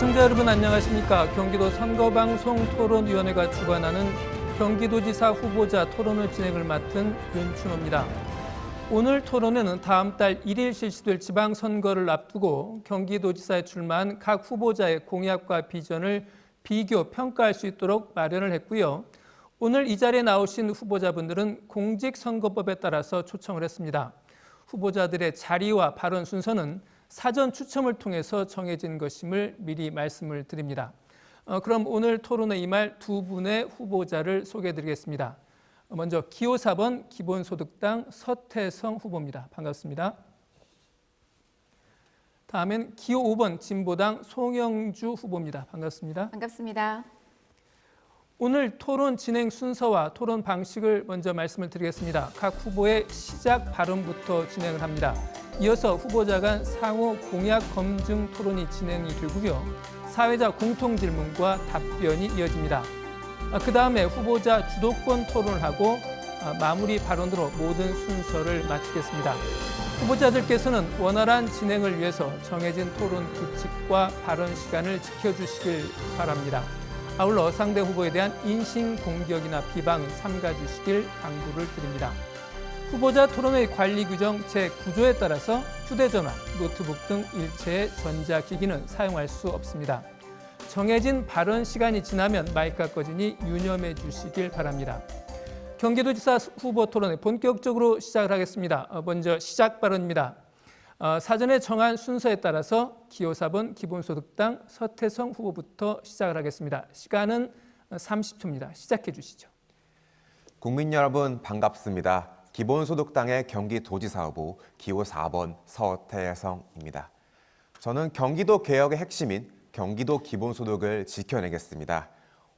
시청자 여러분 안녕하십니까? 경기도 선거방송 토론위원회가 주관하는 경기도지사 후보자 토론을 진행을 맡은 윤춘호입니다. 오늘 토론회는 다음 달 1일 실시될 지방선거를 앞두고 경기도지사에 출마한 각 후보자의 공약과 비전을 비교, 평가할 수 있도록 마련을 했고요. 오늘 이 자리에 나오신 후보자분들은 공직선거법에 따라서 초청을 했습니다. 후보자들의 자리와 발언 순서는 사전 추첨을 통해서 정해진 것임을 미리 말씀을 드립니다. 그럼 오늘 토론에 임할 두 분의 후보자를 소개해드리겠습니다. 먼저 기호 4번 기본소득당 서태성 후보입니다. 반갑습니다. 다음엔 기호 5번 진보당 송영주 후보입니다. 반갑습니다. 반갑습니다. 오늘 토론 진행 순서와 토론 방식을 먼저 말씀을 드리겠습니다. 각 후보의 시작 발언부터 진행을 합니다. 이어서 후보자 간 상호 공약 검증 토론이 진행이 되고요. 사회자 공통 질문과 답변이 이어집니다. 그 다음에 후보자 주도권 토론을 하고 마무리 발언으로 모든 순서를 마치겠습니다. 후보자들께서는 원활한 진행을 위해서 정해진 토론 규칙과 발언 시간을 지켜주시길 바랍니다. 아울러 상대 후보에 대한 인신공격이나 비방은 삼가주시길 당부를 드립니다. 후보자 토론회 관리 규정 제9조에 따라서 휴대전화, 노트북 등 일체의 전자기기는 사용할 수 없습니다. 정해진 발언 시간이 지나면 마이크가 꺼지니 유념해 주시길 바랍니다. 경기도지사 후보 토론회 본격적으로 시작을 하겠습니다. 먼저 시작 발언입니다. 사전에 정한 순서에 따라서 기호 4번 기본소득당 서태성 후보부터 시작을 하겠습니다. 시간은 30초입니다. 시작해 주시죠. 국민 여러분 반갑습니다. 기본소득당의 경기도지사 후보 기호 4번 서태성입니다. 저는 경기도 개혁의 핵심인 경기도 기본소득을 지켜내겠습니다.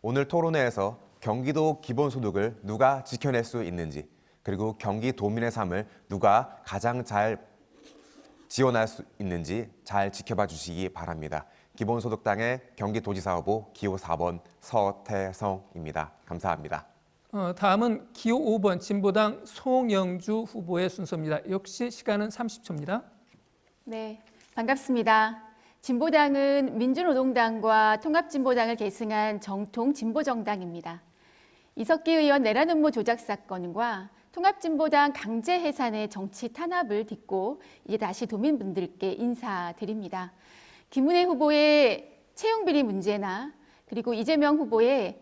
오늘 토론회에서 경기도 기본소득을 누가 지켜낼 수 있는지, 그리고 경기도민의 삶을 누가 가장 잘 지원할 수 있는지 잘 지켜봐 주시기 바랍니다. 기본소득당의 경기도지사 후보 기호 4번 서태성입니다. 감사합니다. 다음은 기호 5번 진보당 송영주 후보의 순서입니다. 역시 시간은 30초입니다. 네, 반갑습니다. 진보당은 민주노동당과 통합진보당을 계승한 정통 진보정당입니다. 이석기 의원 내란 음모 조작 사건과 통합진보당 강제 해산의 정치 탄압을 딛고 이제 다시 도민분들께 인사드립니다. 김은혜 후보의 채용비리 문제나 그리고 이재명 후보의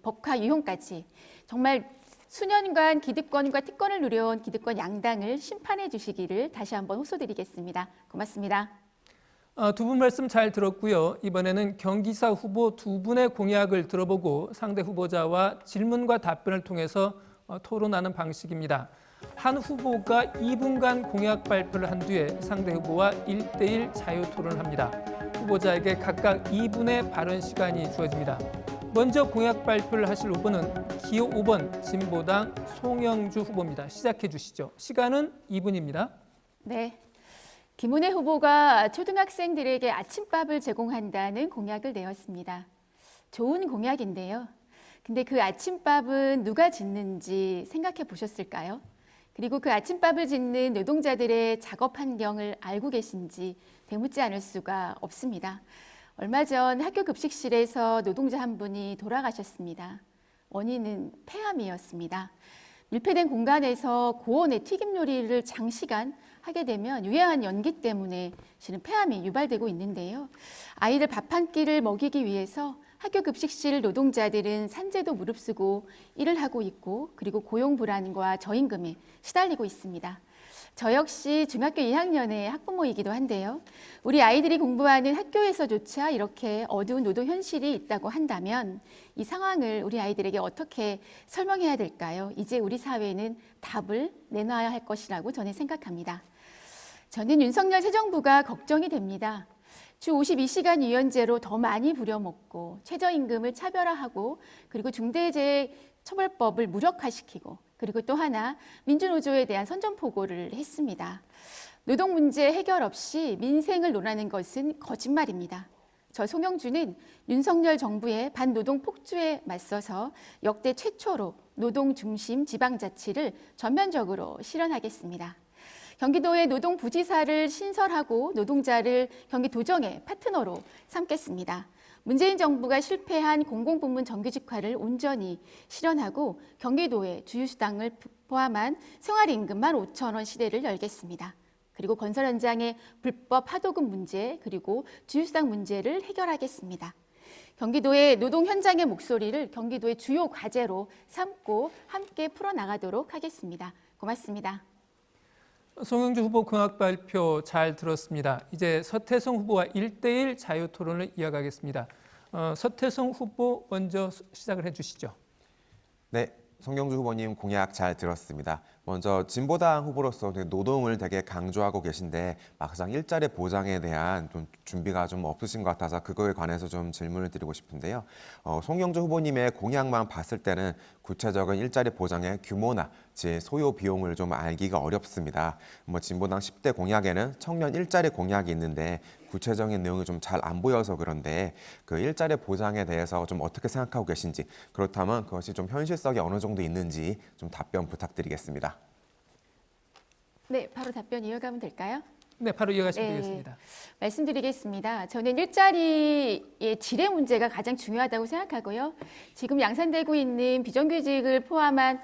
법화 유효까지 정말 수년간 기득권과 특권을 누려온 기득권 양당을 심판해 주시기를 다시 한번 호소드리겠습니다. 고맙습니다. 두 분 말씀 잘 들었고요. 이번에는 경기사 후보 두 분의 공약을 들어보고 상대 후보자와 질문과 답변을 통해서 토론하는 방식입니다. 한 후보가 2분간 공약 발표를 한 뒤에 상대 후보와 1대1 자유 토론을 합니다. 후보자에게 각각 2분의 발언 시간이 주어집니다. 먼저 공약 발표를 하실 후보는 기호 5번 진보당 송영주 후보입니다. 시작해 주시죠. 시간은 2분입니다. 네. 김은혜 후보가 초등학생들에게 아침밥을 제공한다는 공약을 내었습니다. 좋은 공약인데요. 근데 그 아침밥은 누가 짓는지 생각해 보셨을까요? 그리고 그 아침밥을 짓는 노동자들의 작업 환경을 알고 계신지 되묻지 않을 수가 없습니다. 얼마 전 학교 급식실에서 노동자 한 분이 돌아가셨습니다. 원인은 폐암이었습니다. 밀폐된 공간에서 고온의 튀김 요리를 장시간 하게 되면 유해한 연기 때문에 실은 폐암이 유발되고 있는데요. 아이들 밥 한 끼를 먹이기 위해서 학교 급식실 노동자들은 산재도 무릅쓰고 일을 하고 있고 그리고 고용 불안과 저임금에 시달리고 있습니다. 저 역시 중학교 2학년의 학부모이기도 한데요. 우리 아이들이 공부하는 학교에서조차 이렇게 어두운 노동 현실이 있다고 한다면 이 상황을 우리 아이들에게 어떻게 설명해야 될까요? 이제 우리 사회는 답을 내놔야 할 것이라고 저는 생각합니다. 저는 윤석열 새 정부가 걱정이 됩니다. 주 52시간 유연제로 더 많이 부려먹고 최저임금을 차별화하고 그리고 중대재해처벌법을 무력화시키고 그리고 또 하나 민주노조에 대한 선전포고를 했습니다. 노동 문제 해결 없이 민생을 논하는 것은 거짓말입니다. 저 송영주는 윤석열 정부의 반노동 폭주에 맞서서 역대 최초로 노동 중심 지방자치를 전면적으로 실현하겠습니다. 경기도의 노동부지사를 신설하고 노동자를 경기도정의 파트너로 삼겠습니다. 문재인 정부가 실패한 공공부문 정규직화를 온전히 실현하고 경기도의 주휴수당을 포함한 생활임금 15,000원 시대를 열겠습니다. 그리고 건설 현장의 불법 하도급 문제 그리고 주휴수당 문제를 해결하겠습니다. 경기도의 노동 현장의 목소리를 경기도의 주요 과제로 삼고 함께 풀어나가도록 하겠습니다. 고맙습니다. 송영주 후보 공약 발표 잘 들었습니다. 이제 서태성 후보와 1대1 자유 토론을 이어가겠습니다. 서태성 후보 먼저 시작을 해주시죠. 네, 송영주 후보님 공약 잘 들었습니다. 먼저 진보당 후보로서 노동을 되게 강조하고 계신데 막상 일자리 보장에 대한 좀 준비가 좀 없으신 것 같아서 그거에 관해서 좀 질문을 드리고 싶은데요. 송영주 후보님의 공약만 봤을 때는 구체적인 일자리 보장의 규모나 소요 비용을 좀 알기가 어렵습니다. 진보당 10대 공약에는 청년 일자리 공약이 있는데 구체적인 내용이 좀 잘 안 보여서 그런데 그 일자리 보장에 대해서 좀 어떻게 생각하고 계신지, 그렇다면 그것이 좀 현실성이 어느 정도 있는지 좀 답변 부탁드리겠습니다. 네, 바로 답변 이어가면 될까요? 네, 바로 이어가시면 되겠습니다. 말씀드리겠습니다. 저는 일자리의 질의 문제가 가장 중요하다고 생각하고요. 지금 양산되고 있는 비정규직을 포함한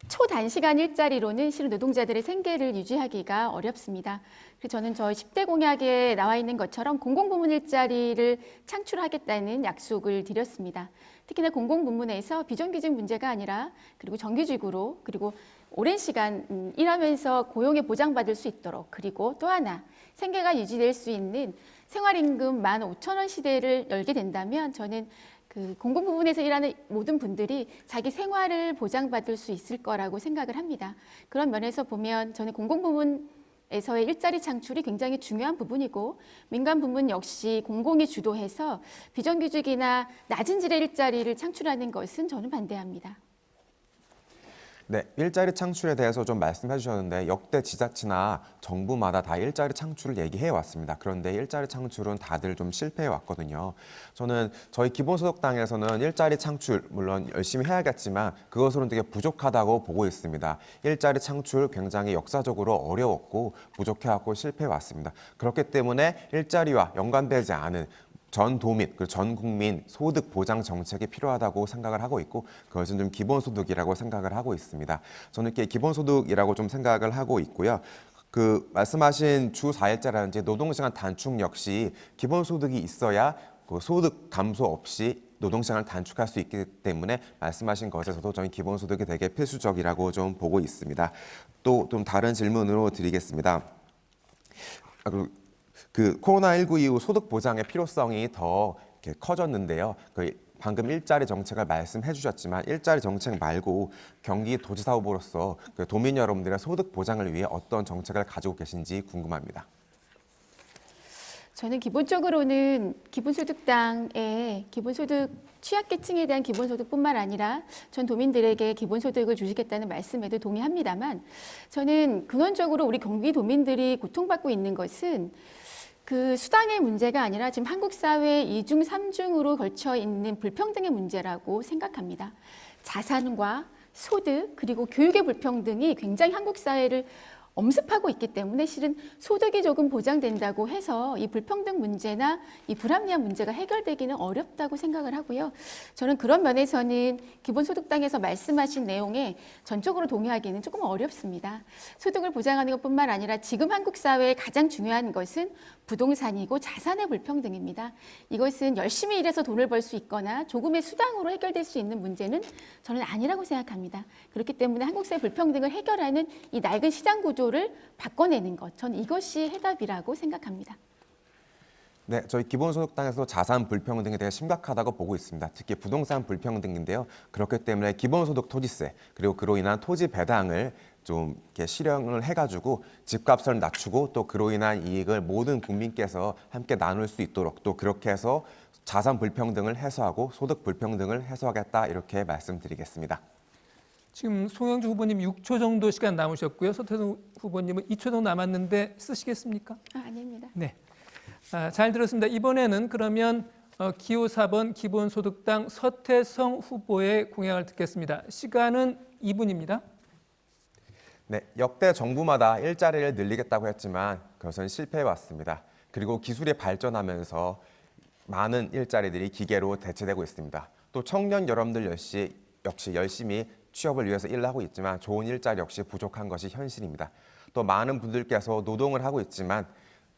초단시간 일자리로는 실은 노동자들의 생계를 유지하기가 어렵습니다. 그래서 저는 저희 10대 공약에 나와 있는 것처럼 공공부문 일자리를 창출하겠다는 약속을 드렸습니다. 특히나 공공부문에서 비정규직 문제가 아니라 그리고 정규직으로 그리고 오랜 시간 일하면서 고용에 보장받을 수 있도록, 그리고 또 하나 생계가 유지될 수 있는 생활임금 15,000원 시대를 열게 된다면 저는 그 공공부문에서 일하는 모든 분들이 자기 생활을 보장받을 수 있을 거라고 생각을 합니다. 그런 면에서 보면 저는 공공부문에서의 일자리 창출이 굉장히 중요한 부분이고, 민간 부문 역시 공공이 주도해서 비정규직이나 낮은 질의 일자리를 창출하는 것은 저는 반대합니다. 네, 일자리 창출에 대해서 좀 말씀해 주셨는데 역대 지자체나 정부마다 다 일자리 창출을 얘기해 왔습니다. 그런데 일자리 창출은 다들 좀 실패해 왔거든요. 저는 저희 기본소득당에서는 일자리 창출 물론 열심히 해야겠지만 그것으로는 되게 부족하다고 보고 있습니다. 일자리 창출 굉장히 역사적으로 어려웠고 부족해왔고 실패해 왔습니다. 그렇기 때문에 일자리와 연관되지 않은 전도민, 전 국민 소득 보장 정책이 필요하다고 생각을 하고 있고, 그것은 좀 기본소득이라고 생각을 하고 있습니다. 저는 이렇게 기본소득이라고 좀 생각을 하고 있고요. 그 말씀하신 주 4일제라든지 노동시간 단축 역시 기본소득이 있어야 그 소득 감소 없이 노동시간을 단축할 수 있기 때문에 말씀하신 것에서도 저는 기본소득이 되게 필수적이라고 좀 보고 있습니다. 또 좀 다른 질문으로 드리겠습니다. 그 코로나19 이후 소득 보장의 필요성이 더 이렇게 커졌는데요. 방금 일자리 정책을 말씀해 주셨지만 일자리 정책 말고 경기도지사 후보로서 그 도민 여러분들의 소득 보장을 위해 어떤 정책을 가지고 계신지 궁금합니다. 저는 기본적으로는 기본소득당의 기본소득 취약계층에 대한 기본소득뿐만 아니라 전 도민들에게 기본소득을 주시겠다는 말씀에도 동의합니다만, 저는 근원적으로 우리 경기도민들이 고통받고 있는 것은 그 수당의 문제가 아니라 지금 한국 사회 2중, 3중으로 걸쳐 있는 불평등의 문제라고 생각합니다. 자산과 소득 그리고 교육의 불평등이 굉장히 한국 사회를 엄습하고 있기 때문에 실은 소득이 조금 보장된다고 해서 이 불평등 문제나 이 불합리한 문제가 해결되기는 어렵다고 생각을 하고요. 저는 그런 면에서는 기본소득당에서 말씀하신 내용에 전적으로 동의하기는 조금 어렵습니다. 소득을 보장하는 것뿐만 아니라 지금 한국 사회에 가장 중요한 것은 부동산이고 자산의 불평등입니다. 이것은 열심히 일해서 돈을 벌 수 있거나 조금의 수당으로 해결될 수 있는 문제는 저는 아니라고 생각합니다. 그렇기 때문에 한국 사회 불평등을 해결하는 이 낡은 시장 구조를 바꿔내는 것, 저는 이것이 해답이라고 생각합니다. 네, 저희 기본소득당에서 자산 불평등이 되게 심각하다고 보고 있습니다. 특히 부동산 불평등인데요. 그렇기 때문에 기본소득 토지세 그리고 그로 인한 토지 배당을 좀 이렇게 실행을 해가지고 집값을 낮추고 또 그로 인한 이익을 모든 국민께서 함께 나눌 수 있도록, 또 그렇게 해서 자산 불평등을 해소하고 소득 불평등을 해소하겠다, 이렇게 말씀드리겠습니다. 지금 송영주 후보님 6초 정도 시간 남으셨고요. 서태성 후보님은 2초 정도 남았는데 쓰시겠습니까? 아닙니다. 네, 잘 들었습니다. 이번에는 그러면 기호 4번 기본소득당 서태성 후보의 공약을 듣겠습니다. 시간은 2분입니다. 네, 역대 정부마다 일자리를 늘리겠다고 했지만 그것은 실패해왔습니다. 그리고 기술이 발전하면서 많은 일자리들이 기계로 대체되고 있습니다. 또 청년 여러분들 역시 열심히 취업을 위해서 일을 하고 있지만 좋은 일자리 역시 부족한 것이 현실입니다. 또 많은 분들께서 노동을 하고 있지만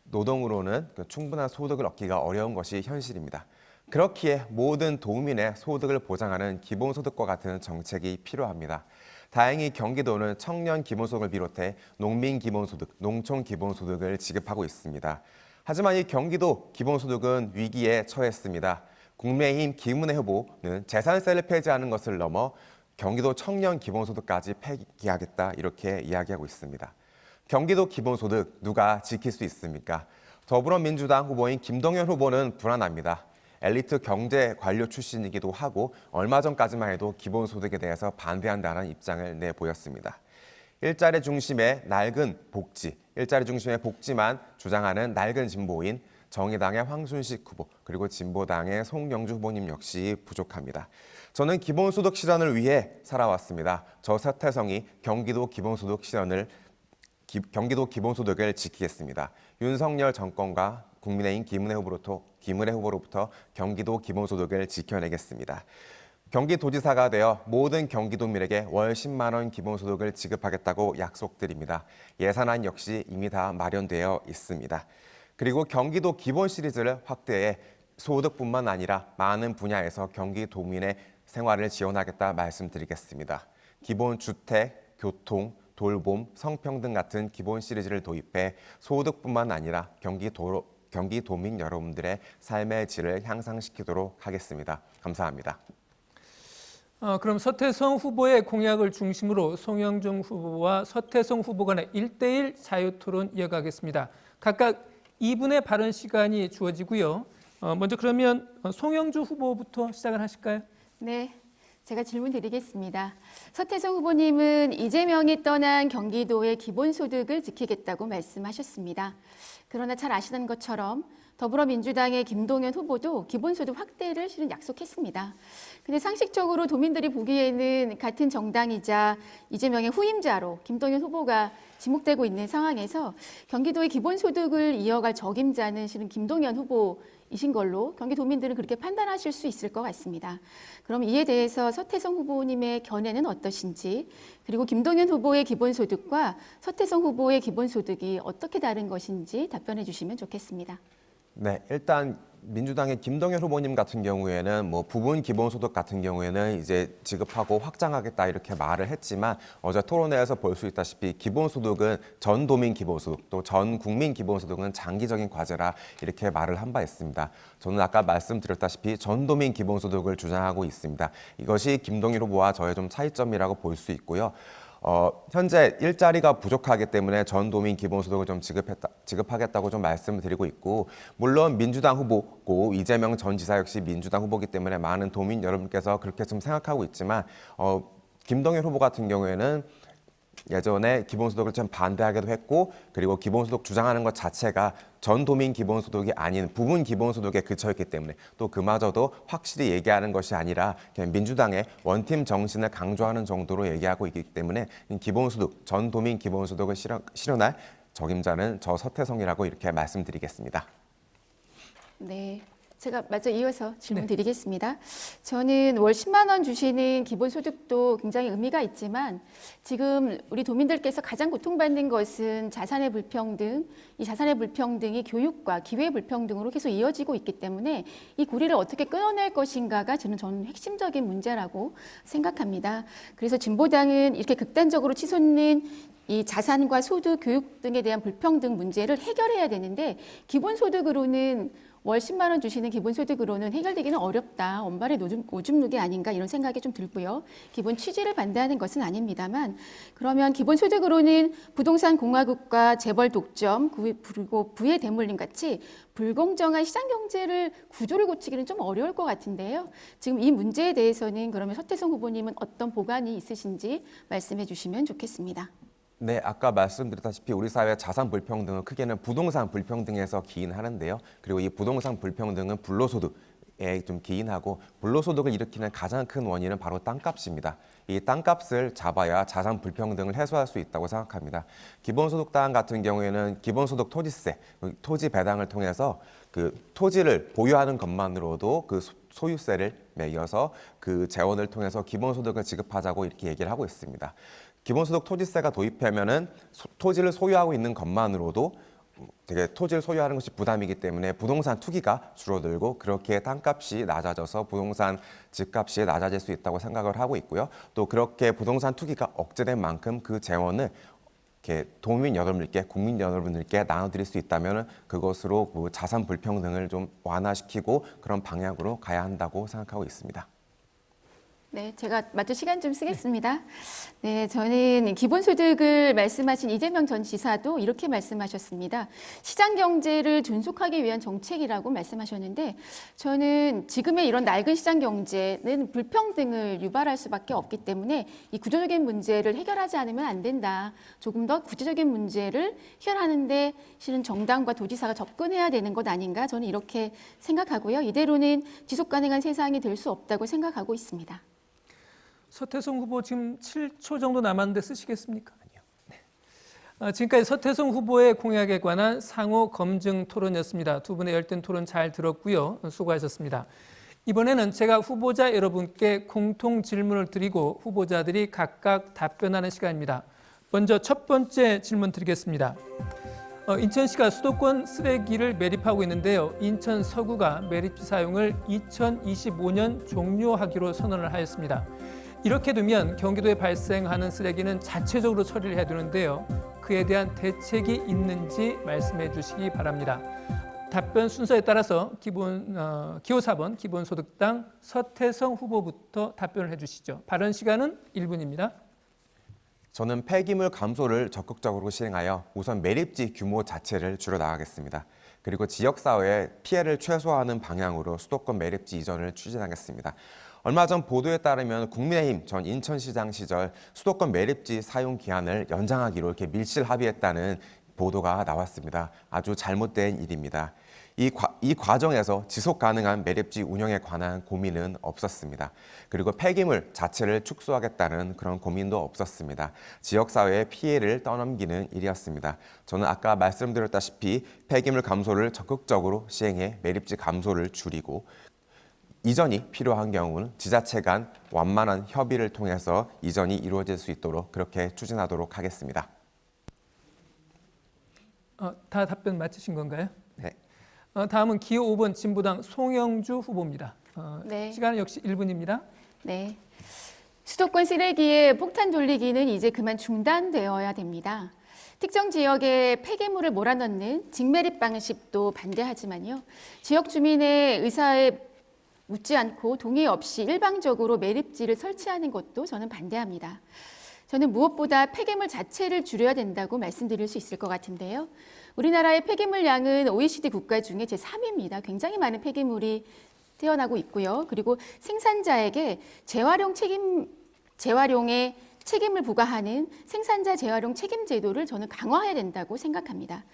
노동으로는 충분한 소득을 얻기가 어려운 것이 현실입니다. 그렇기에 모든 도민의 소득을 보장하는 기본소득과 같은 정책이 필요합니다. 다행히 경기도는 청년 기본소득을 비롯해 농민 기본소득, 농촌 기본소득을 지급하고 있습니다. 하지만 이 경기도 기본소득은 위기에 처했습니다. 국민의힘 김은혜 후보는 재산세를 폐지하는 것을 넘어 경기도 청년 기본소득까지 폐기하겠다 이렇게 이야기하고 있습니다. 경기도 기본소득 누가 지킬 수 있습니까? 더불어민주당 후보인 김동연 후보는 불안합니다. 엘리트 경제 관료 출신이기도 하고 얼마 전까지만 해도 기본소득에 대해서 반대한다는 입장을 내보였습니다. 일자리 중심의 낡은 복지, 일자리 중심의 복지만 주장하는 낡은 진보인 정의당의 황순식 후보, 그리고 진보당의 송영주 후보님 역시 부족합니다. 저는 기본소득 실현을 위해 살아왔습니다. 저 서태성이 경기도 기본소득을 지키겠습니다. 윤석열 정권과 국민의힘 김은혜 후보로부터 경기도 기본소득을 지켜내겠습니다. 경기도지사가 되어 모든 경기도민에게 월 10만 원 기본소득을 지급하겠다고 약속드립니다. 예산안 역시 이미 다 마련되어 있습니다. 그리고 경기도 기본 시리즈를 확대해 소득뿐만 아니라 많은 분야에서 경기도민의 생활을 지원하겠다 말씀드리겠습니다. 기본 주택, 교통, 돌봄, 성평등 같은 기본 시리즈를 도입해 소득뿐만 아니라 경기도민 여러분들의 삶의 질을 향상시키도록 하겠습니다. 감사합니다. 그럼 서태성 후보의 공약을 중심으로 송영준 후보와 서태성 후보 간의 1대1 자유토론 이어가겠습니다. 각각 2분의 발언 시간이 주어지고요. 먼저 그러면 송영주 후보부터 시작을 하실까요? 네, 제가 질문 드리겠습니다. 서태성 후보님은 이재명이 떠난 경기도의 기본소득을 지키겠다고 말씀하셨습니다. 그러나 잘 아시는 것처럼 더불어민주당의 김동연 후보도 기본소득 확대를 실은 약속했습니다. 근데 상식적으로 도민들이 보기에는 같은 정당이자 이재명의 후임자로 김동연 후보가 지목되고 있는 상황에서 경기도의 기본소득을 이어갈 적임자는 실은 김동연 후보이신 걸로 경기도민들은 그렇게 판단하실 수 있을 것 같습니다. 그럼 이에 대해서 서태성 후보님의 견해는 어떠신지, 그리고 김동연 후보의 기본소득과 서태성 후보의 기본소득이 어떻게 다른 것인지 답변해 주시면 좋겠습니다. 네, 일단 민주당의 김동연 후보님 같은 경우에는 부분 기본소득 같은 경우에는 이제 지급하고 확장하겠다 이렇게 말을 했지만 어제 토론회에서 볼 수 있다시피 기본소득은 전 도민 기본소득 또 전 국민 기본소득은 장기적인 과제라 이렇게 말을 한 바 있습니다. 저는 아까 말씀드렸다시피 전 도민 기본소득을 주장하고 있습니다. 이것이 김동연 후보와 저의 좀 차이점이라고 볼 수 있고요. 현재 일자리가 부족하기 때문에 전 도민 기본소득을 좀 지급하겠다고 좀 말씀을 드리고 있고, 물론 민주당 후보고 이재명 전 지사 역시 민주당 후보이기 때문에 많은 도민 여러분께서 그렇게 좀 생각하고 있지만 김동연 후보 같은 경우에는 예전에 기본소득을 좀 반대하기도 했고, 그리고 기본소득 주장하는 것 자체가 전 도민 기본소득이 아닌 부분 기본소득에 그쳐있기 때문에 또 그마저도 확실히 얘기하는 것이 아니라 그냥 민주당의 원팀 정신을 강조하는 정도로 얘기하고 있기 때문에 기본소득, 전 도민 기본소득을 실현할 적임자는 저 서태성이라고 이렇게 말씀드리겠습니다. 네, 제가 마저 이어서 질문 드리겠습니다. 저는 월 10만 원 주시는 기본소득도 굉장히 의미가 있지만 지금 우리 도민들께서 가장 고통받는 것은 자산의 불평등, 이 자산의 불평등이 교육과 기회 불평등으로 계속 이어지고 있기 때문에 이 고리를 어떻게 끊어낼 것인가가 저는 핵심적인 문제라고 생각합니다. 그래서 진보당은 이렇게 극단적으로 치솟는 이 자산과 소득, 교육 등에 대한 불평등 문제를 해결해야 되는데 기본소득으로는 월 10만 원 주시는 기본소득으로는 해결되기는 어렵다. 언발의 오줌 누기 아닌가 이런 생각이 좀 들고요. 기본 취지를 반대하는 것은 아닙니다만 그러면 기본소득으로는 부동산 공화국과 재벌 독점 그리고 부의 대물림 같이 불공정한 시장 경제를 구조를 고치기는 좀 어려울 것 같은데요. 지금 이 문제에 대해서는 그러면 서태성 후보님은 어떤 보관이 있으신지 말씀해 주시면 좋겠습니다. 네, 아까 말씀드렸다시피 우리 사회의 자산 불평등은 크게는 부동산 불평등에서 기인하는데요. 그리고 이 부동산 불평등은 불로소득, 좀 기인하고 불로소득을 일으키는 가장 큰 원인은 바로 땅값입니다. 이 땅값을 잡아야 자산 불평등을 해소할 수 있다고 생각합니다. 기본소득당 같은 경우에는 기본소득 토지세, 토지 배당을 통해서 그 토지를 보유하는 것만으로도 그 소유세를 매겨서 그 재원을 통해서 기본소득을 지급하자고 이렇게 얘기를 하고 있습니다. 기본소득 토지세가 도입하면은 토지를 소유하고 있는 것만으로도 되게 토지를 소유하는 것이 부담이기 때문에 부동산 투기가 줄어들고 그렇게 땅값이 낮아져서 부동산 집값이 낮아질 수 있다고 생각을 하고 있고요. 또 그렇게 부동산 투기가 억제된 만큼 그 재원을 이렇게 도민 여러분들께, 국민 여러분들께 나눠드릴 수 있다면 그것으로 그 자산 불평등을 좀 완화시키고 그런 방향으로 가야 한다고 생각하고 있습니다. 네, 제가 마저 시간 좀 쓰겠습니다. 네, 저는 기본소득을 말씀하신 이재명 전 지사도 이렇게 말씀하셨습니다. 시장 경제를 존속하기 위한 정책이라고 말씀하셨는데 저는 지금의 이런 낡은 시장 경제는 불평등을 유발할 수밖에 없기 때문에 이 구조적인 문제를 해결하지 않으면 안 된다. 조금 더 구조적인 문제를 해결하는데 실은 정당과 도지사가 접근해야 되는 것 아닌가 저는 이렇게 생각하고요. 이대로는 지속 가능한 세상이 될 수 없다고 생각하고 있습니다. 서태성 후보 지금 7초 정도 남았는데 쓰시겠습니까? 아니요. 네. 지금까지 서태성 후보의 공약에 관한 상호 검증 토론이었습니다. 두 분의 열띤 토론 잘 들었고요. 수고하셨습니다. 이번에는 제가 후보자 여러분께 공통 질문을 드리고 후보자들이 각각 답변하는 시간입니다. 먼저 첫 번째 질문 드리겠습니다. 인천시가 수도권 쓰레기를 매립하고 있는데요. 인천 서구가 매립지 사용을 2025년 종료하기로 선언을 하였습니다. 이렇게 두면 경기도에 발생하는 쓰레기는 자체적으로 처리를 해야 되는데요. 그에 대한 대책이 있는지 말씀해 주시기 바랍니다. 답변 순서에 따라서 기호 4번 기본소득당 서태성 후보부터 답변을 해주시죠. 발언 시간은 1분입니다. 저는 폐기물 감소를 적극적으로 시행하여 우선 매립지 규모 자체를 줄여나가겠습니다. 그리고 지역사회의 피해를 최소화하는 방향으로 수도권 매립지 이전을 추진하겠습니다. 얼마 전 보도에 따르면 국민의힘 전 인천시장 시절 수도권 매립지 사용 기한을 연장하기로 이렇게 밀실 합의했다는 보도가 나왔습니다. 아주 잘못된 일입니다. 이 과정에서 지속 가능한 매립지 운영에 관한 고민은 없었습니다. 그리고 폐기물 자체를 축소하겠다는 그런 고민도 없었습니다. 지역사회의 피해를 떠넘기는 일이었습니다. 저는 아까 말씀드렸다시피 폐기물 감소를 적극적으로 시행해 매립지 감소를 줄이고 이전이 필요한 경우는 지자체 간 완만한 협의를 통해서 이전이 이루어질 수 있도록 그렇게 추진하도록 하겠습니다. 다 답변 마치신 건가요? 네. 다음은 기호 5번 진보당 송영주 후보입니다. 네. 시간은 역시 1분입니다. 네. 수도권 쓰레기의 폭탄 돌리기는 이제 그만 중단되어야 됩니다. 특정 지역에 폐기물을 몰아넣는 직매립 방식도 반대하지만요. 지역 주민의 의사에 묻지 않고 동의 없이 일방적으로 매립지를 설치하는 것도 저는 반대합니다. 저는 무엇보다 폐기물 자체를 줄여야 된다고 말씀드릴 수 있을 것 같은데요. 우리나라의 폐기물 양은 OECD 국가 중에 제3위입니다. 굉장히 많은 폐기물이 태어나고 있고요. 그리고 생산자에게 재활용에 책임을 부과하는 생산자 재활용 책임 제도를 저는 강화해야 된다고 생각합니다.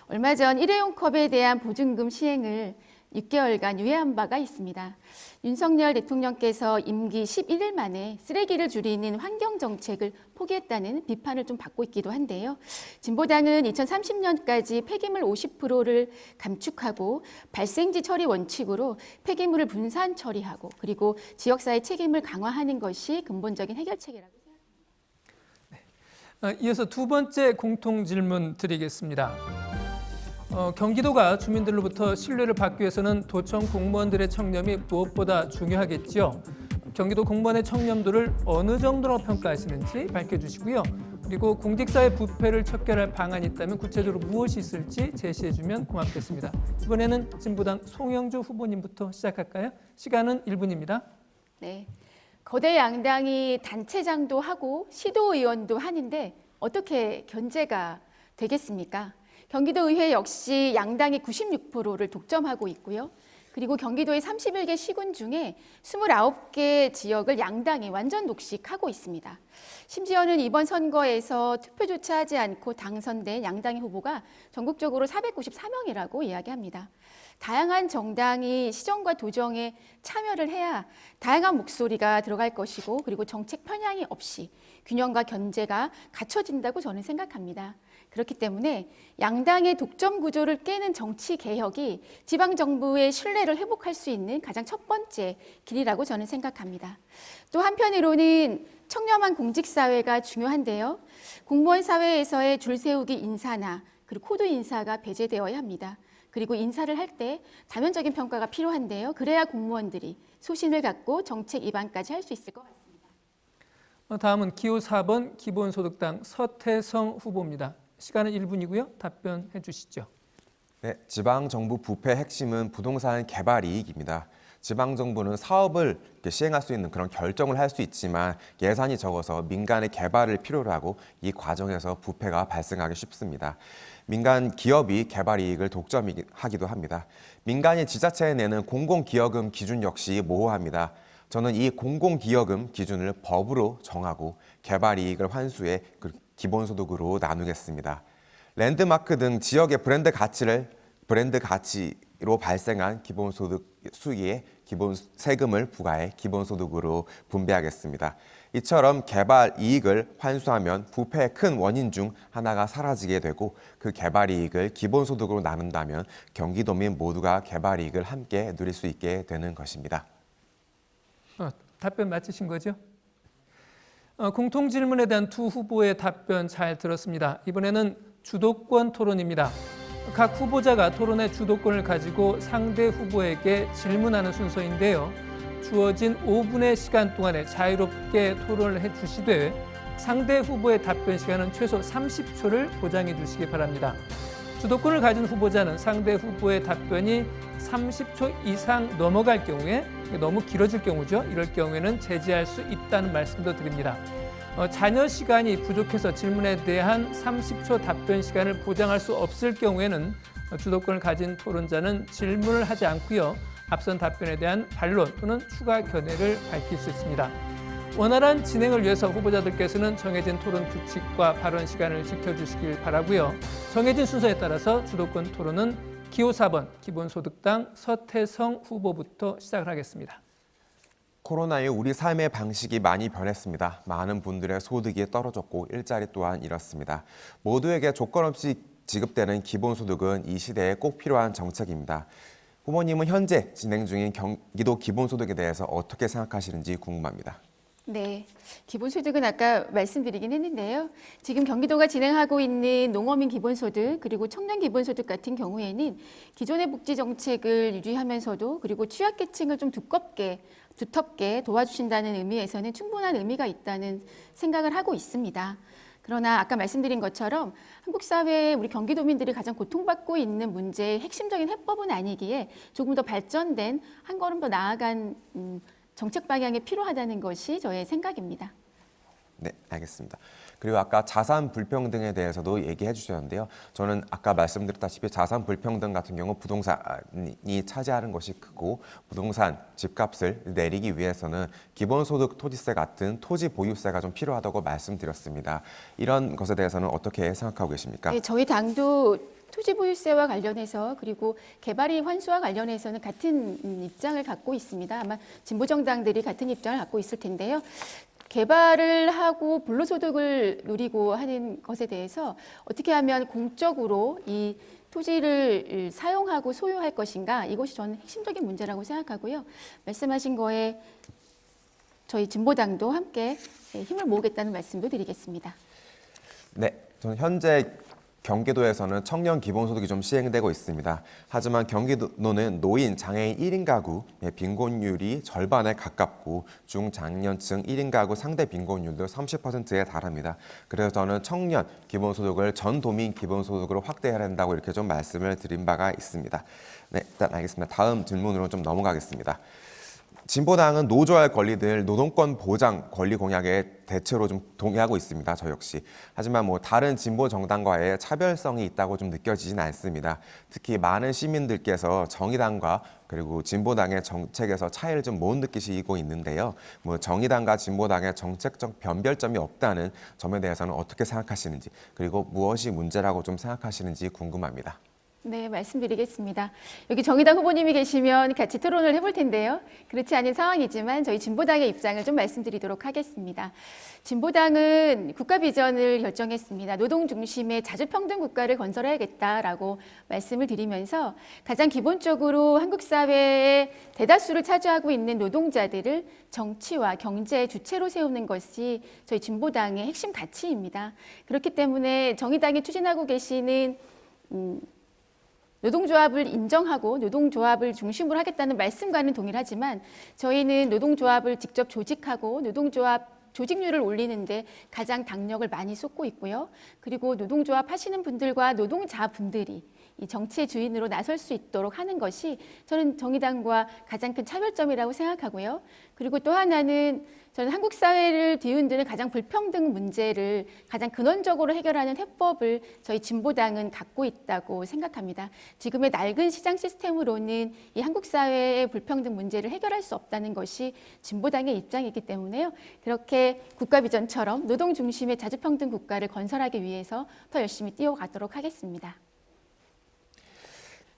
얼마 전 일회용 컵에 대한 보증금 시행을 6개월간 유예한 바가 있습니다. 윤석열 대통령께서 임기 11일 만에 쓰레기를 줄이는 환경정책을 포기했다는 비판을 좀 받고 있기도 한데요. 진보당은 2030년까지 폐기물 50%를 감축하고 발생지 처리 원칙으로 폐기물을 분산 처리하고 그리고 지역사회 책임을 강화하는 것이 근본적인 해결책이라고 생각합니다. 이어서 두 번째 공통 질문 드리겠습니다. 경기도가 주민들로부터 신뢰를 받기 위해서는 도청 공무원들의 청렴이 무엇보다 중요하겠지요. 경기도 공무원의 청렴도를 어느 정도로 평가하시는지 밝혀주시고요. 그리고 공직사의 부패를 척결할 방안이 있다면 구체적으로 무엇이 있을지 제시해주면 고맙겠습니다. 이번에는 진보당 송영주 후보님부터 시작할까요? 시간은 1분입니다. 네, 거대 양당이 단체장도 하고 시도의원도 하는데 어떻게 견제가 되겠습니까? 경기도의회 역시 양당이 96%를 독점하고 있고요. 그리고 경기도의 31개 시군 중에 29개 지역을 양당이 완전 독식하고 있습니다. 심지어는 이번 선거에서 투표조차 하지 않고 당선된 양당의 후보가 전국적으로 494명이라고 이야기합니다. 다양한 정당이 시정과 도정에 참여를 해야 다양한 목소리가 들어갈 것이고 그리고 정책 편향이 없이 균형과 견제가 갖춰진다고 저는 생각합니다. 그렇기 때문에 양당의 독점 구조를 깨는 정치 개혁이 지방정부의 신뢰를 회복할 수 있는 가장 첫 번째 길이라고 저는 생각합니다. 또 한편으로는 청렴한 공직사회가 중요한데요. 공무원 사회에서의 줄 세우기 인사나 그리고 코드 인사가 배제되어야 합니다. 그리고 인사를 할 때 다면적인 평가가 필요한데요. 그래야 공무원들이 소신을 갖고 정책 입안까지 할 수 있을 것 같습니다. 다음은 기호 4번 기본소득당 서태성 후보입니다. 시간은 1분이고요. 답변해 주시죠. 네, 지방정부 부패의 핵심은 부동산 개발 이익입니다. 지방정부는 사업을 시행할 수 있는 그런 결정을 할 수 있지만 예산이 적어서 민간의 개발을 필요로 하고 이 과정에서 부패가 발생하기 쉽습니다. 민간 기업이 개발 이익을 독점하기도 합니다. 민간이 지자체에 내는 공공기여금 기준 역시 모호합니다. 저는 이 공공기여금 기준을 법으로 정하고 개발 이익을 환수해 기본소득으로 나누겠습니다. 랜드마크 등 지역의 브랜드 가치로 발생한 기본소득 수익에 기본 세금을 부과해 기본소득으로 분배하겠습니다. 이처럼 개발 이익을 환수하면 부패의 큰 원인 중 하나가 사라지게 되고 그 개발 이익을 기본소득으로 나눈다면 경기도민 모두가 개발 이익을 함께 누릴 수 있게 되는 것입니다. 답변 마치신 거죠? 공통 질문에 대한 두 후보의 답변 잘 들었습니다. 이번에는 주도권 토론입니다. 각 후보자가 토론의 주도권을 가지고 상대 후보에게 질문하는 순서인데요. 주어진 5분의 시간 동안에 자유롭게 토론을 해주시되 상대 후보의 답변 시간은 최소 30초를 보장해 주시기 바랍니다. 주도권을 가진 후보자는 상대 후보의 답변이 30초 이상 넘어갈 경우에, 너무 길어질 경우죠. 이럴 경우에는 제지할 수 있다는 말씀도 드립니다. 잔여 시간이 부족해서 질문에 대한 30초 답변 시간을 보장할 수 없을 경우에는 주도권을 가진 토론자는 질문을 하지 않고요. 앞선 답변에 대한 반론 또는 추가 견해를 밝힐 수 있습니다. 원활한 진행을 위해서 후보자들께서는 정해진 토론 규칙과 발언 시간을 지켜주시길 바라고요. 정해진 순서에 따라서 주도권 토론은 기호 4번 기본소득당 서태성 후보부터 시작을 하겠습니다. 코로나19 우리 삶의 방식이 많이 변했습니다. 많은 분들의 소득이 떨어졌고 일자리 또한 잃었습니다. 모두에게 조건 없이 지급되는 기본소득은 이 시대에 꼭 필요한 정책입니다. 후보님은 현재 진행 중인 경기도 기본소득에 대해서 어떻게 생각하시는지 궁금합니다. 네, 기본소득은 아까 말씀드리긴 했는데요. 지금 경기도가 진행하고 있는 농어민 기본소득 그리고 청년 기본소득 같은 경우에는 기존의 복지 정책을 유지하면서도 그리고 취약계층을 좀 두텁게 도와주신다는 의미에서는 충분한 의미가 있다는 생각을 하고 있습니다. 그러나 아까 말씀드린 것처럼 한국 사회에 우리 경기도민들이 가장 고통받고 있는 문제의 핵심적인 해법은 아니기에 조금 더 발전된 한 걸음 더 나아간 정책 방향이 필요하다는 것이 저의 생각입니다. 네, 알겠습니다. 그리고 아까 자산 불평등에 대해서도 얘기해 주셨는데요. 저는 아까 말씀드렸다시피 자산 불평등 같은 경우 부동산이 차지하는 것이 크고 부동산 집값을 내리기 위해서는 기본소득 토지세 같은 토지 보유세가 좀 필요하다고 말씀드렸습니다. 이런 것에 대해서는 어떻게 생각하고 계십니까? 네, 저희 당도 토지 보유세와 관련해서 그리고 개발이익 환수와 관련해서는 같은 입장을 갖고 있습니다. 아마 진보 정당들이 같은 입장을 갖고 있을 텐데요. 개발을 하고 불로소득을 누리고 하는 것에 대해서 어떻게 하면 공적으로 이 토지를 사용하고 소유할 것인가, 이것이 저는 핵심적인 문제라고 생각하고요. 말씀하신 거에 저희 진보당도 함께 힘을 모으겠다는 말씀도 드리겠습니다. 네, 저는 현재 경기도에서는 청년 기본소득이 좀 시행되고 있습니다. 하지만 경기도는 노인, 장애인 1인 가구의 빈곤율이 절반에 가깝고 중장년층 1인 가구 상대 빈곤율도 30%에 달합니다. 그래서 저는 청년 기본소득을 전 도민 기본소득으로 확대해야 한다고 이렇게 좀 말씀을 드린 바가 있습니다. 네, 일단 알겠습니다. 다음 질문으로 좀 넘어가겠습니다. 진보당은 노조할 권리들 노동권 보장 권리 공약에 대체로 좀 동의하고 있습니다. 저 역시. 하지만 다른 진보 정당과의 차별성이 있다고 좀 느껴지진 않습니다. 특히 많은 시민들께서 정의당과 그리고 진보당의 정책에서 차이를 좀 못 느끼시고 있는데요. 정의당과 진보당의 정책적 변별점이 없다는 점에 대해서는 어떻게 생각하시는지, 그리고 무엇이 문제라고 좀 생각하시는지 궁금합니다. 네, 말씀드리겠습니다. 여기 정의당 후보님이 계시면 같이 토론을 해볼 텐데요. 그렇지 않은 상황이지만 저희 진보당의 입장을 좀 말씀드리도록 하겠습니다. 진보당은 국가 비전을 결정했습니다. 노동 중심의 자주평등 국가를 건설해야겠다라고 말씀을 드리면서 가장 기본적으로 한국 사회의 대다수를 차지하고 있는 노동자들을 정치와 경제의 주체로 세우는 것이 저희 진보당의 핵심 가치입니다. 그렇기 때문에 정의당이 추진하고 계시는 노동조합을 인정하고 노동조합을 중심으로 하겠다는 말씀과는 동일하지만 저희는 노동조합을 직접 조직하고 노동조합 조직률을 올리는데 가장 당력을 많이 쏟고 있고요. 그리고 노동조합 하시는 분들과 노동자분들이 이 정치의 주인으로 나설 수 있도록 하는 것이 저는 정의당과 가장 큰 차별점이라고 생각하고요. 그리고 또 하나는 저는 한국 사회를 뒤흔드는 가장 불평등 문제를 가장 근원적으로 해결하는 해법을 저희 진보당은 갖고 있다고 생각합니다. 지금의 낡은 시장 시스템으로는 이 한국 사회의 불평등 문제를 해결할 수 없다는 것이 진보당의 입장이기 때문에요. 그렇게 국가 비전처럼 노동 중심의 자주평등 국가를 건설하기 위해서 더 열심히 뛰어가도록 하겠습니다.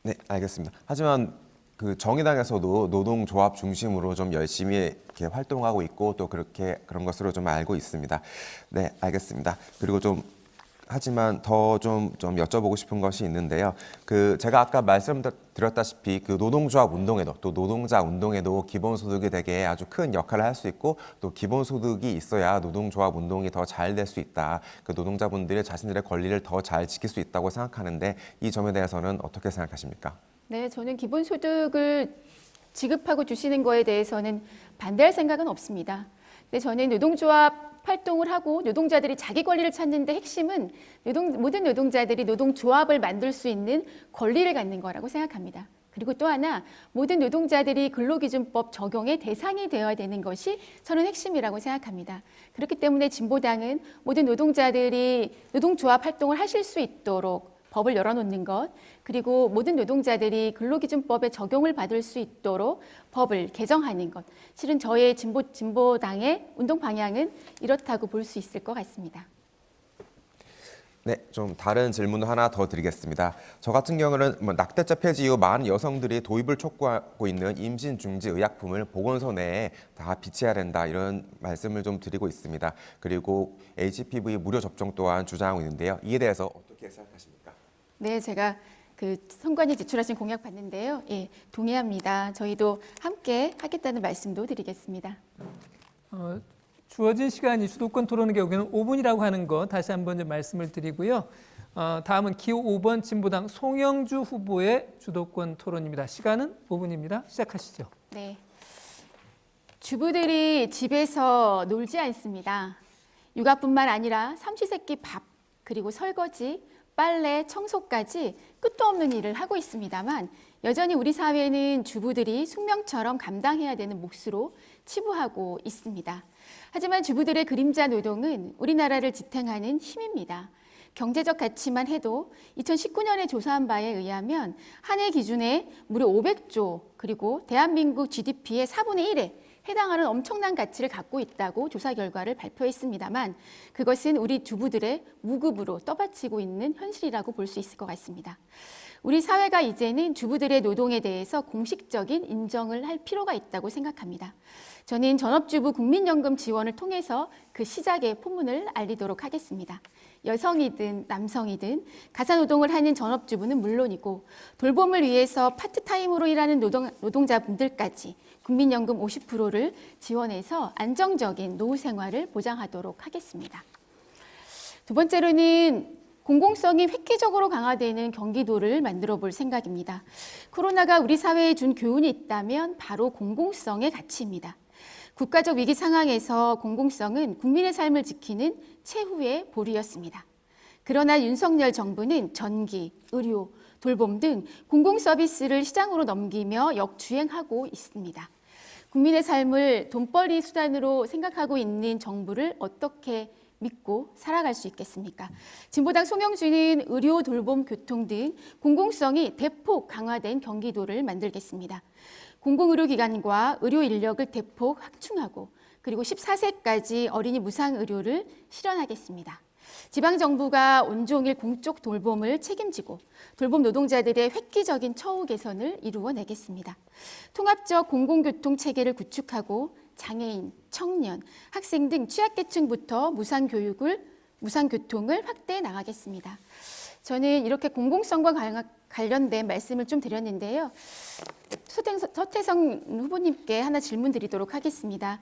네, 알겠습니다. 하지만 그 정의당에서도 노동조합 중심으로 좀 열심히 이렇게 활동하고 있고 또 그런 것으로 좀 알고 있습니다. 네, 알겠습니다. 그리고 하지만 더 좀 여쭤보고 싶은 것이 있는데요. 제가 아까 말씀드렸다시피 그 노동조합 운동에도 또 노동자 운동에도 기본소득이 되게 아주 큰 역할을 할 수 있고 또 기본소득이 있어야 노동조합 운동이 더 잘 될 수 있다. 그 노동자분들이 자신들의 권리를 더 잘 지킬 수 있다고 생각하는데 이 점에 대해서는 어떻게 생각하십니까? 네, 저는 기본소득을 지급하고 주시는 거에 대해서는 반대할 생각은 없습니다. 근데 저는 노동조합 활동을 하고 노동자들이 자기 권리를 찾는데 핵심은 모든 노동자들이 노동조합을 만들 수 있는 권리를 갖는 거라고 생각합니다. 그리고 또 하나 모든 노동자들이 근로기준법 적용의 대상이 되어야 되는 것이 저는 핵심이라고 생각합니다. 그렇기 때문에 진보당은 모든 노동자들이 노동조합 활동을 하실 수 있도록 법을 열어놓는 것, 그리고 모든 노동자들이 근로기준법의 적용을 받을 수 있도록 법을 개정하는 것. 실은 저의 진보당의 운동 방향은 이렇다고 볼 수 있을 것 같습니다. 네, 좀 다른 질문을 하나 더 드리겠습니다. 저 같은 경우는 낙태죄 폐지 이후 많은 여성들이 도입을 촉구하고 있는 임신 중지 의약품을 보건소 내에 다 비치해야 된다 이런 말씀을 좀 드리고 있습니다. 그리고 HPV 무료 접종 또한 주장하고 있는데요. 이에 대해서 어떻게 생각하십니까? 네, 제가 선관위 제출하신 공약 봤는데요. 예, 동의합니다. 저희도 함께 하겠다는 말씀도 드리겠습니다. 주어진 시간이 주도권 토론의 경우에는 5분이라고 하는 것 다시 한번 좀 말씀을 드리고요. 다음은 기호 5번 진보당 송영주 후보의 주도권 토론입니다. 시간은 5분입니다. 시작하시죠. 네, 주부들이 집에서 놀지 않습니다. 육아뿐만 아니라 삼시세끼 밥, 그리고 설거지, 빨래, 청소까지 끝도 없는 일을 하고 있습니다만 여전히 우리 사회는 주부들이 숙명처럼 감당해야 되는 몫으로 치부하고 있습니다. 하지만 주부들의 그림자 노동은 우리나라를 지탱하는 힘입니다. 경제적 가치만 해도 2019년에 조사한 바에 의하면 한 해 기준에 무려 500조, 그리고 대한민국 GDP의 4분의 1에 해당하는 엄청난 가치를 갖고 있다고 조사 결과를 발표했습니다만 그것은 우리 주부들의 무급으로 떠받치고 있는 현실이라고 볼 수 있을 것 같습니다. 우리 사회가 이제는 주부들의 노동에 대해서 공식적인 인정을 할 필요가 있다고 생각합니다. 저는 전업주부 국민연금 지원을 통해서 그 시작의 포문을 알리도록 하겠습니다. 여성이든 남성이든 가사노동을 하는 전업주부는 물론이고 돌봄을 위해서 파트타임으로 일하는 노동자분들까지 국민연금 50%를 지원해서 안정적인 노후 생활을 보장하도록 하겠습니다. 두 번째로는 공공성이 획기적으로 강화되는 경기도를 만들어 볼 생각입니다. 코로나가 우리 사회에 준 교훈이 있다면 바로 공공성의 가치입니다. 국가적 위기 상황에서 공공성은 국민의 삶을 지키는 최후의 보루였습니다. 그러나 윤석열 정부는 전기, 의료, 돌봄 등 공공 서비스를 시장으로 넘기며 역주행하고 있습니다. 국민의 삶을 돈벌이 수단으로 생각하고 있는 정부를 어떻게 믿고 살아갈 수 있겠습니까? 진보당 송영주는 의료, 돌봄, 교통 등 공공성이 대폭 강화된 경기도를 만들겠습니다. 공공의료기관과 의료 인력을 대폭 확충하고 그리고 14세까지 어린이 무상의료를 실현하겠습니다. 지방정부가 온종일 공적 돌봄을 책임지고 돌봄 노동자들의 획기적인 처우 개선을 이루어내겠습니다. 통합적 공공교통 체계를 구축하고 장애인, 청년, 학생 등 취약계층부터 무상교통을 확대해 나가겠습니다. 저는 이렇게 공공성과 관련된 말씀을 좀 드렸는데요. 서태성 후보님께 하나 질문 드리도록 하겠습니다.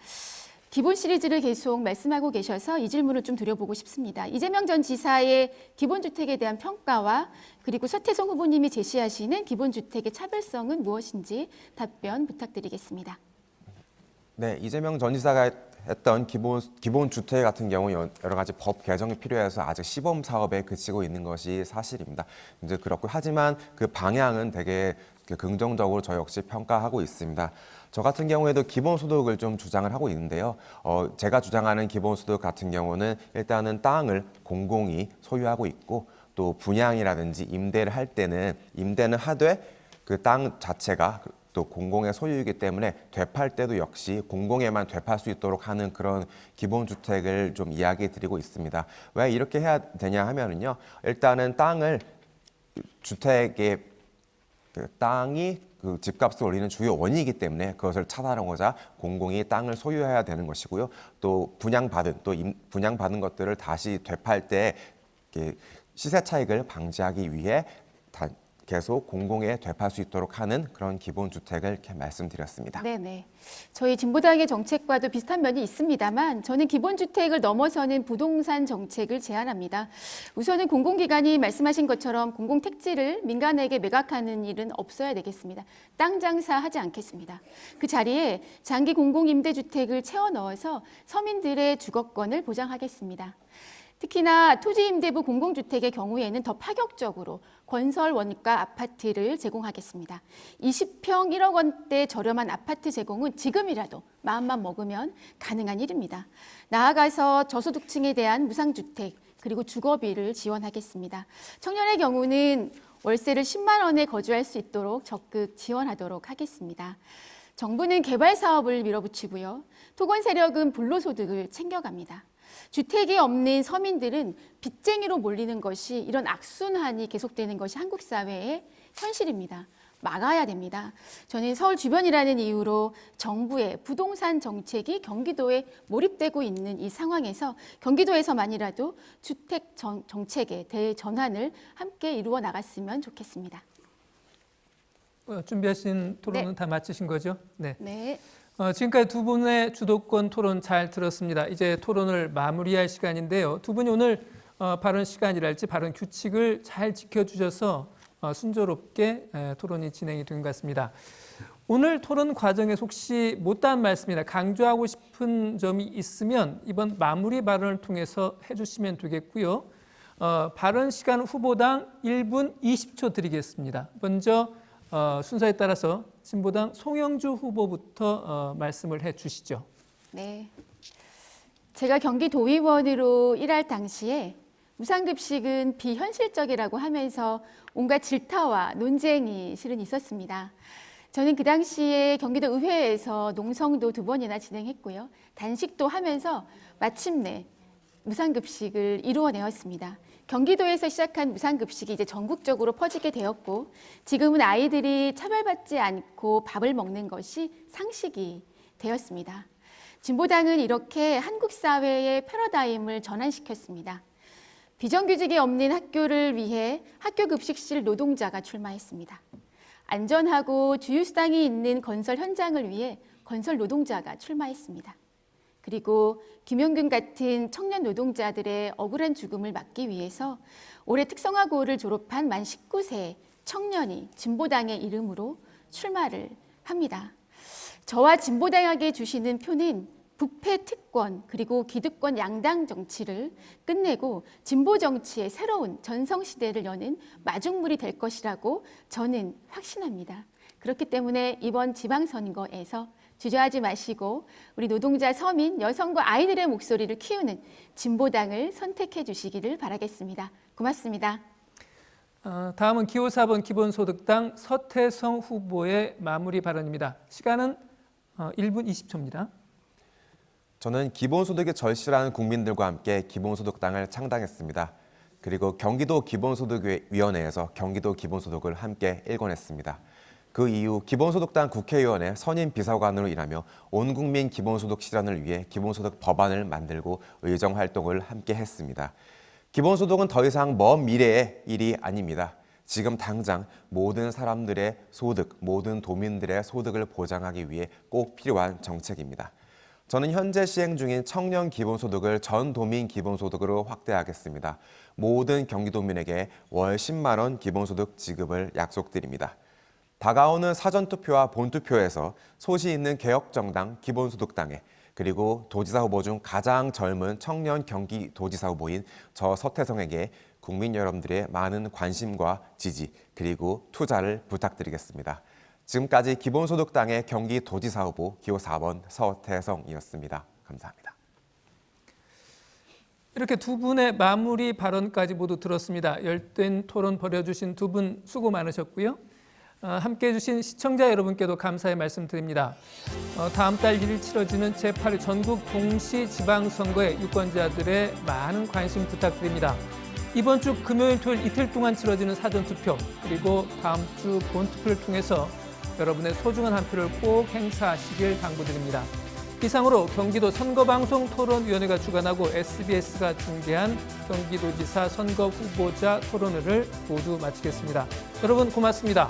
기본 시리즈를 계속 말씀하고 계셔서 이 질문을 좀 드려보고 싶습니다. 이재명 전 지사의 기본주택에 대한 평가와 그리고 서태성 후보님이 제시하시는 기본주택의 차별성은 무엇인지 답변 부탁드리겠습니다. 네, 이재명 전 지사가 했던 기본 주택 같은 경우 여러 가지 법 개정이 필요해서 아직 시범 사업에 그치고 있는 것이 사실입니다. 이제 그렇고 하지만 그 방향은 되게 긍정적으로 저 역시 평가하고 있습니다. 저 같은 경우에도 기본소득을 좀 주장을 하고 있는데요. 제가 주장하는 기본소득 같은 경우는 일단은 땅을 공공이 소유하고 있고 또 분양이라든지 임대를 할 때는 임대는 하되 그 땅 자체가 또 공공의 소유이기 때문에 되팔 때도 역시 공공에만 되팔 수 있도록 하는 그런 기본주택을 좀 이야기 드리고 있습니다. 왜 이렇게 해야 되냐 하면은요. 일단은 주택의 땅이 그 집값을 올리는 주요 원인이기 때문에 그것을 차단하고자 공공이 땅을 소유해야 되는 것이고요. 또 분양받은 것들을 다시 되팔 때 시세 차익을 방지하기 위해 계속 공공에 되팔 수 있도록 하는 그런 기본주택을 이렇게 말씀드렸습니다. 네네. 저희 진보당의 정책과도 비슷한 면이 있습니다만 저는 기본주택을 넘어서는 부동산 정책을 제안합니다. 우선은 공공기관이 말씀하신 것처럼 공공택지를 민간에게 매각하는 일은 없어야 되겠습니다. 땅 장사하지 않겠습니다. 그 자리에 장기 공공임대주택을 채워 넣어서 서민들의 주거권을 보장하겠습니다. 특히나 토지임대부 공공주택의 경우에는 더 파격적으로 건설 원가 아파트를 제공하겠습니다. 20평 1억 원대 저렴한 아파트 제공은 지금이라도 마음만 먹으면 가능한 일입니다. 나아가서 저소득층에 대한 무상주택 그리고 주거비를 지원하겠습니다. 청년의 경우는 월세를 10만 원에 거주할 수 있도록 적극 지원하도록 하겠습니다. 정부는 개발 사업을 밀어붙이고요. 토건 세력은 불로소득을 챙겨갑니다. 주택이 없는 서민들은 빚쟁이로 몰리는 것이 이런 악순환이 계속되는 것이 한국 사회의 현실입니다. 막아야 됩니다. 저는 서울 주변이라는 이유로 정부의 부동산 정책이 경기도에 몰입되고 있는 이 상황에서 경기도에서만이라도 주택 정책의 대전환을 함께 이루어 나갔으면 좋겠습니다. 준비하신 토론은 네. 다 마치신 거죠? 네. 네. 지금까지 두 분의 주도권 토론 잘 들었습니다. 이제 토론을 마무리할 시간인데요. 두 분이 오늘 발언 시간이랄지 발언 규칙을 잘 지켜주셔서 순조롭게 토론이 진행이 된 것 같습니다. 오늘 토론 과정에서 혹시 못다한 말씀이나 강조하고 싶은 점이 있으면 이번 마무리 발언을 통해서 해주시면 되겠고요. 발언 시간 후보당 1분 20초 드리겠습니다. 먼저 순서에 따라서 진보당 송영주 후보부터 말씀을 해 주시죠. 네. 제가 경기도의원으로 일할 당시에 무상급식은 비현실적이라고 하면서 온갖 질타와 논쟁이 실은 있었습니다. 저는 그 당시에 경기도 의회에서 농성도 2번이나 진행했고요. 단식도 하면서 마침내 무상급식을 이루어내었습니다. 경기도에서 시작한 무상급식이 이제 전국적으로 퍼지게 되었고 지금은 아이들이 차별받지 않고 밥을 먹는 것이 상식이 되었습니다. 진보당은 이렇게 한국 사회의 패러다임을 전환시켰습니다. 비정규직이 없는 학교를 위해 학교급식실 노동자가 출마했습니다. 안전하고 주유수당이 있는 건설 현장을 위해 건설 노동자가 출마했습니다. 그리고 김용균 같은 청년 노동자들의 억울한 죽음을 막기 위해서 올해 특성화고를 졸업한 만 19세 청년이 진보당의 이름으로 출마를 합니다. 저와 진보당에게 주시는 표는 부패 특권 그리고 기득권 양당 정치를 끝내고 진보 정치의 새로운 전성시대를 여는 마중물이 될 것이라고 저는 확신합니다. 그렇기 때문에 이번 지방선거에서 주저하지 마시고 우리 노동자, 서민, 여성과 아이들의 목소리를 키우는 진보당을 선택해 주시기를 바라겠습니다. 고맙습니다. 다음은 기호 4번 기본소득당 서태성 후보의 마무리 발언입니다. 시간은 1분 20초입니다. 저는 기본소득이 절실한 국민들과 함께 기본소득당을 창당했습니다. 그리고 경기도 기본소득위원회에서 경기도 기본소득을 함께 일궈냈습니다. 그 이후 기본소득당 국회의원의 선임 비서관으로 일하며 온 국민 기본소득 실현을 위해 기본소득 법안을 만들고 의정 활동을 함께 했습니다. 기본소득은 더 이상 먼 미래의 일이 아닙니다. 지금 당장 모든 사람들의 소득, 모든 도민들의 소득을 보장하기 위해 꼭 필요한 정책입니다. 저는 현재 시행 중인 청년 기본소득을 전 도민 기본소득으로 확대하겠습니다. 모든 경기도민에게 월 10만 원 기본소득 지급을 약속드립니다. 다가오는 사전투표와 본투표에서 소시 있는 개혁정당 기본소득당에 그리고 도지사 후보 중 가장 젊은 청년 경기도지사 후보인 저 서태성에게 국민 여러분들의 많은 관심과 지지 그리고 투자를 부탁드리겠습니다. 지금까지 기본소득당의 경기도지사 후보 기호 4번 서태성이었습니다. 감사합니다. 이렇게 두 분의 마무리 발언까지 모두 들었습니다. 열띤 토론 벌여주신 두 분 수고 많으셨고요. 함께해 주신 시청자 여러분께도 감사의 말씀드립니다. 다음 달 1일 치러지는 제8회 전국 동시지방선거에 유권자들의 많은 관심 부탁드립니다. 이번 주 금요일, 토요일 이틀 동안 치러지는 사전투표 그리고 다음 주 본투표를 통해서 여러분의 소중한 한 표를 꼭 행사하시길 당부드립니다. 이상으로 경기도 선거방송 토론위원회가 주관하고 SBS가 중계한 경기도지사 선거 후보자 토론회를 모두 마치겠습니다. 여러분 고맙습니다.